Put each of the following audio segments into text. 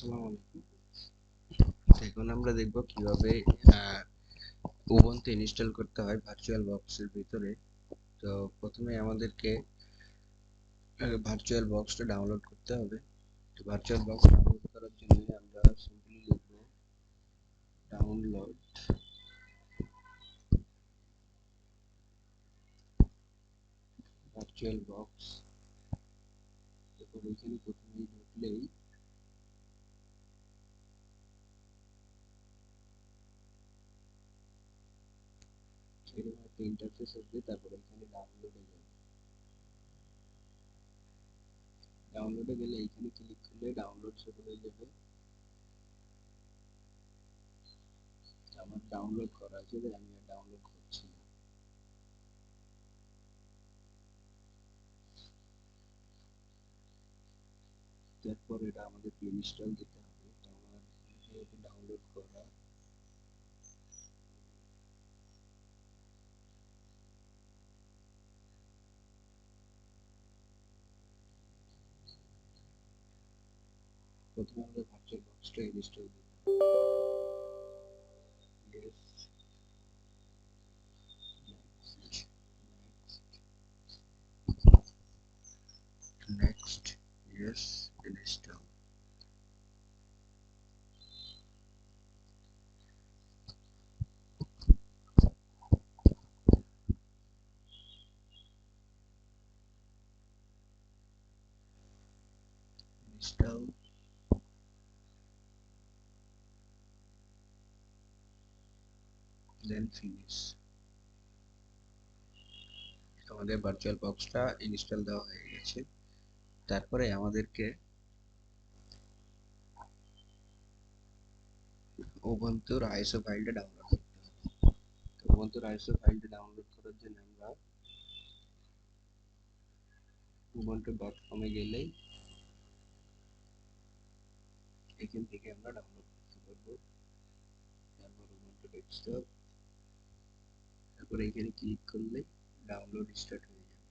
আসসালামু আলাইকুম। এখন আমরা দেখব কিভাবে উবুন্টু ইনস্টল করতে হয় ভার্চুয়াল বক্সের ভিতরে। তো প্রথমে আমাদেরকে ভার্চুয়াল বক্সটা ডাউনলোড করতে হবে। তো ভার্চুয়াল বক্স ডাউনলোড করার জন্য আমরা সিম্পলি লিখব ডাউনলোড ভার্চুয়াল বক্স। এরপর এখানে প্রথমেই ঢুকলেই এরকম একটা ইন্টারফেস আসবে। তারপর এখানে ডাউনলোডে গেলে এখানে ক্লিক করলে ডাউনলোড শুরু হয়ে যাবে। আমার ডাউনলোড করা আছে, আমি ডাউনলোড করছি না। তারপর এটা আমাদেরকে ইনস্টল দিতে হবে। তো আমার যেহেতু ডাউনলোড করা, প্রথমে আমাদের ভার্চুয়াল বক্সটা ইনস্টল দিতে হবে। Next, yes, install. Install, then finish. আমাদের ভার্চুয়াল বক্সটা ইনস্টল দেওয়া হয়ে গেছে। তারপরে আমাদেরকে উবুন্টুর আইএসও ফাইলটা ডাউনলোড করতে হবে। তো উবুন্টুর আইএসও ফাইলটা ডাউনলোড করার জন্য আমরা ubuntu.com-এ গেলেই এখান থেকে আমরা ডাউনলোড করতে পারবো। তারপর উবুন্টু ডেস্কটপ, তারপর এখানে ক্লিক করলে ডাউনলোড স্টার্ট হয়ে যাবে।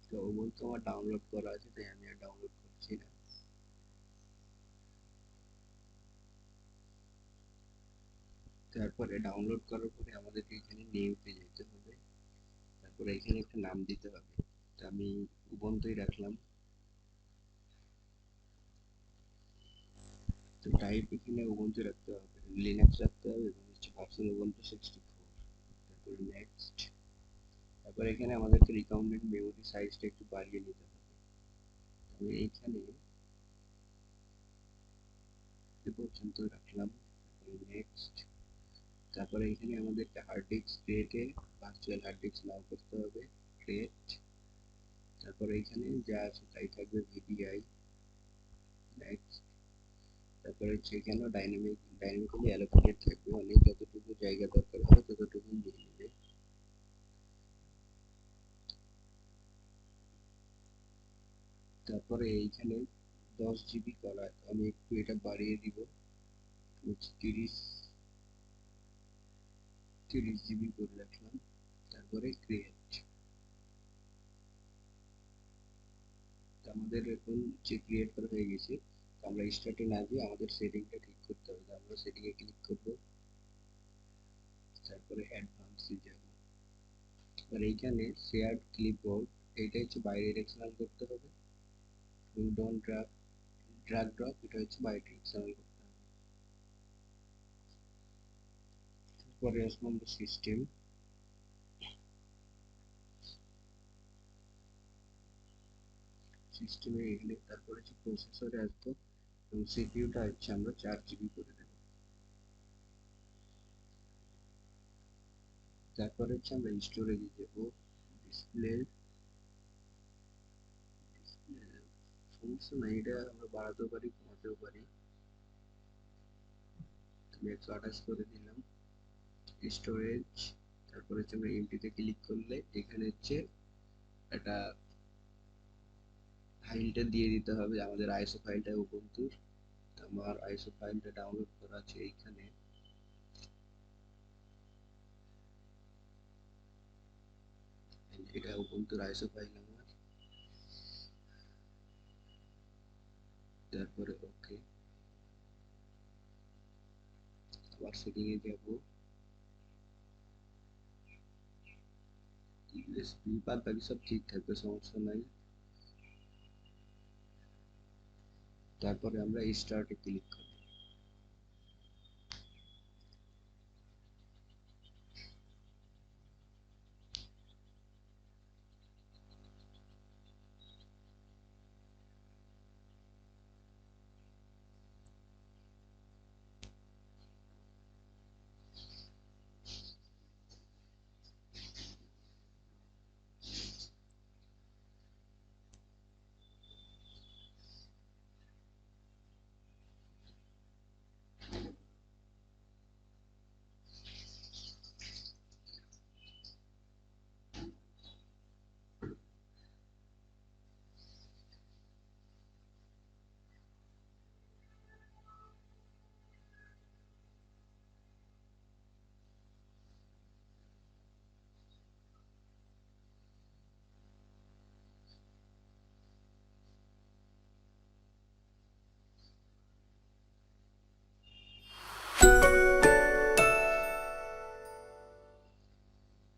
তো উবুন্টু আমার ডাউনলোড করা আছে, তাই আমি আর ডাউনলোড করছি না। তারপরে ডাউনলোড করার পরে আমাদেরকে এখানে নিউতে যেতে হবে। তারপরে এখানে একটা নাম দিতে হবে। তো আমি উবুন্টুই রাখলাম। তো টাইপ এখানে উবুন্টু রাখতে হবে, লিনাক্স রাখতে হবে এবং হচ্ছে ভার্সন উবুন্টু 64। তারপরে নেক্সট। তারপর এখানে আমাদেরকে রিকমেন্ডেড মেমোরি সাইজটা একটু বাড়িয়ে নিতে হবে। আমি এইখানে এ পর্যন্ত রাখলাম। নেক্সট। তারপরে এখানে আমাদেরকে হার্ড ডিস্ক ক্রিয়েটে ভার্চুয়াল হার্ড ডিস্ক নাও করতে হবে। ক্রিয়েট। তারপরে এখানে যা আছে তাই থাকবে, ভিডিআই। নেক্সট। তারপরে হচ্ছে এখানে ডাইনামিক্যালি অ্যালোকেটেড থাকবে, মানে যতটুকু জায়গা দরকার হবে ততটুকু নিয়ে নেবে। তারপরে এইখানে 10 জিবি করা, আমি একটু এটা বাড়িয়ে দিব, 30 জিবি করে রাখলাম। তারপরে ক্রিয়েট। আমাদের এখন যে ক্রিয়েট করা হয়ে গেছে, আমরা স্টার্টে না দিয়ে আমাদের সেটিংটা ঠিক করতে হবে। আমরা সেটিং এ ক্লিক করব, তারপরে অ্যাডভান্সে যাব। আর এইখানে শেয়ার্ড ক্লিপবোর্ড, এইটা হচ্ছে বাইডিরেকশনাল করতে হবে। ডোন্ট ড্রাগ ড্রপ, এটা হচ্ছে বাইডিরেকশনাল করতে হবে। তারপরে আসবো আমরা সিস্টেম। সিস্টেমে এখানে তারপরে হচ্ছে প্রসেসরে আসবো এবং সিপিইউটা হচ্ছে আমরা 4 জিবি করে দেব। তারপরে হচ্ছে আমরা স্টোরেজে যাব। ডিসপ্লে, সমস্যা নাই, এটা আমরা বাড়াতেও পারি কমাতেও পারি। আমি 128 করে দিলাম। স্টোরেজ, তারপরে হচ্ছে আমরা এমটিতে ক্লিক করলে এখানে হচ্ছে একটা ফাইলটা দিয়ে দিতে হবে, আমাদের আইএসও ফাইলটা উবুন্টুর। আমার আইএসও ফাইলটা ডাউনলোড করা আছে এইখানে। এটা উবুন্টুর আইসো ফাইল আমার, তারপরে ওকে, আবার সেটিং এ যাব, ইউএসবি বাদ বাকি সব ঠিক থাকবে, সমস্যা নাই। তারপরে আমরা স্টার্টে ক্লিক করব।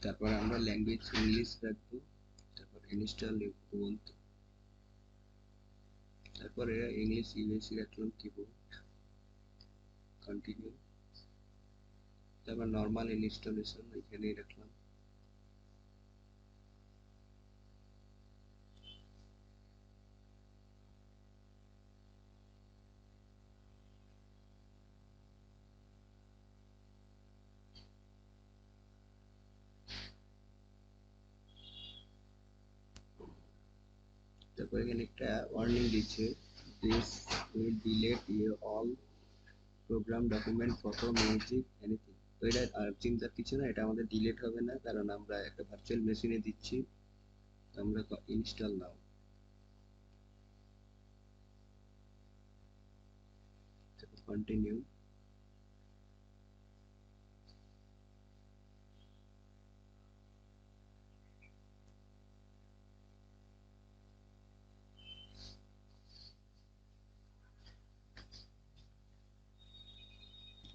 তারপরে আমরা ল্যাঙ্গুয়েজ ইংলিশ রাখবো, তারপর ইনস্টল উবুন্টু, তারপরে ইংলিশ ইউএসসি রাখলাম কিবোর্ড, কন্টিনিউ, তারপর নর্মাল ইনস্টলেশন এখানেই রাখলাম। তারপর এখানে একটা ওয়ার্নিং দিচ্ছে, this will delete your all program, document, photo, music, anything. তো এটা আর চিন্তার কিছু না, এটা আমাদের ডিলেট হবে না, কারণ আমরা একটা ভার্চুয়াল মেশিনে দিচ্ছি। আমরা ইনস্টল নাও, কন্টিনিউ।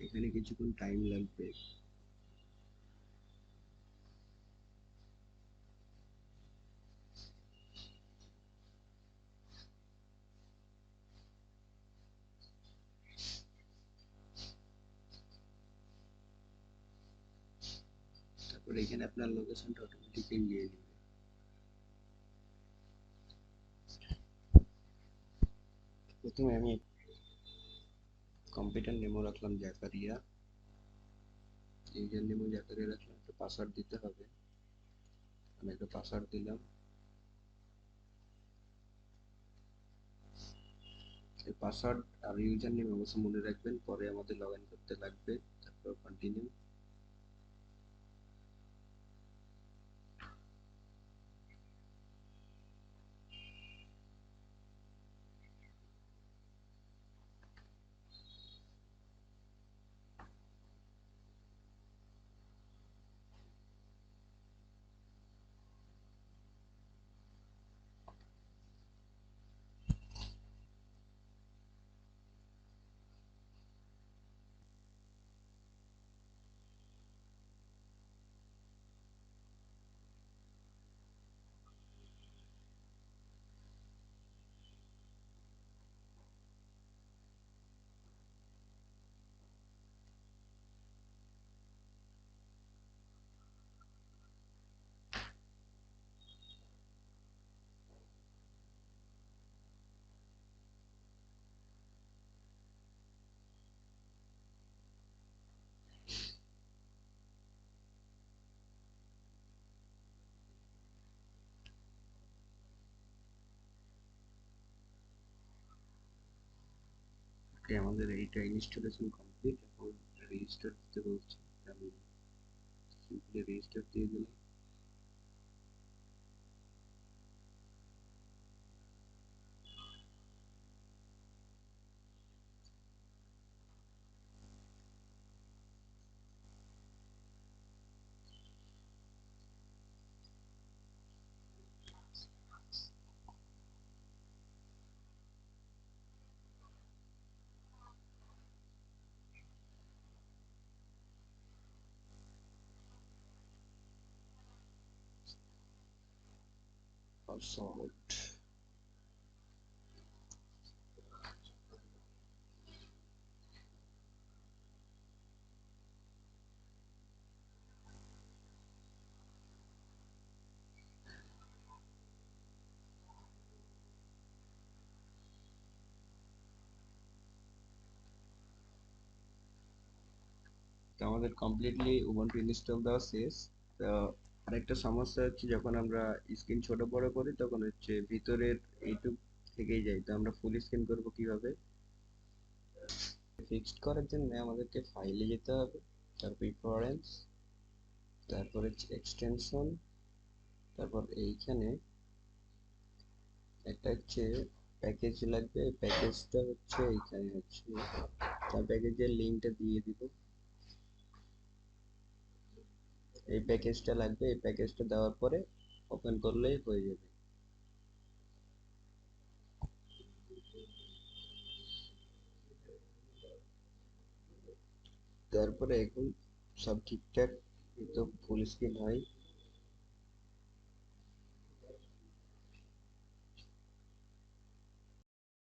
এখানে কিছুক্ষণ টাইম লাগবে। তারপর এখানে আপনার লোকেশনটা অটোমেটিক্যালি নিয়ে নেবে। প্রথমে আমি কম্পিউটার নেমো রাখলাম জাকারিয়া, ইউজার নেমও জাকারিয়া রাখলাম, একটা পাসওয়ার্ড দিতে হবে, আমি একটা পাসওয়ার্ড দিলাম। এই পাসওয়ার্ড আর ইউজার নেম অবশ্যই মনে রাখবেন, পরে আমাদের লগ ইন করতে লাগবে। তারপর কন্টিনিউ। ওকে, আমাদের এইটা ইনস্টলেশন কমপ্লিট। এখন রেজিস্টার দিতে বলছে, আমি সিম্পলি রেজিস্টার দিয়ে দিলাম। পাসওয়ার্ড। তো আমাদের কমপ্লিটলি উবুন্টু ইনস্টল দেওয়া শেষ। তো আরেকটা সমস্যা হচ্ছে, যখন আমরা স্ক্রিন ছোট বড় করি তখন হচ্ছে ভিতরের এইটুক থেকেই যায়। তো আমরা ফুল স্ক্রিন করব কিভাবে? ফিক্সড করার জন্য আমাদেরকে ফাইলে যেতে হবে, তারপর প্রিফারেন্স, তারপর হচ্ছে এক্সটেনশন, তারপর এইখানে একটা হচ্ছে প্যাকেজ লাগবে। এই প্যাকেজটা হচ্ছে এইখানে হচ্ছে, তার প্যাকেজের লিঙ্কটা দিয়ে দিব। এই প্যাকেজটা লাগবে, এই প্যাকেজটা দেওয়ার পরে ওপেন করলেই হয়ে যাবে। তারপরে এখন সব ঠিকঠাক তো ফুল স্ক্রিন হয়।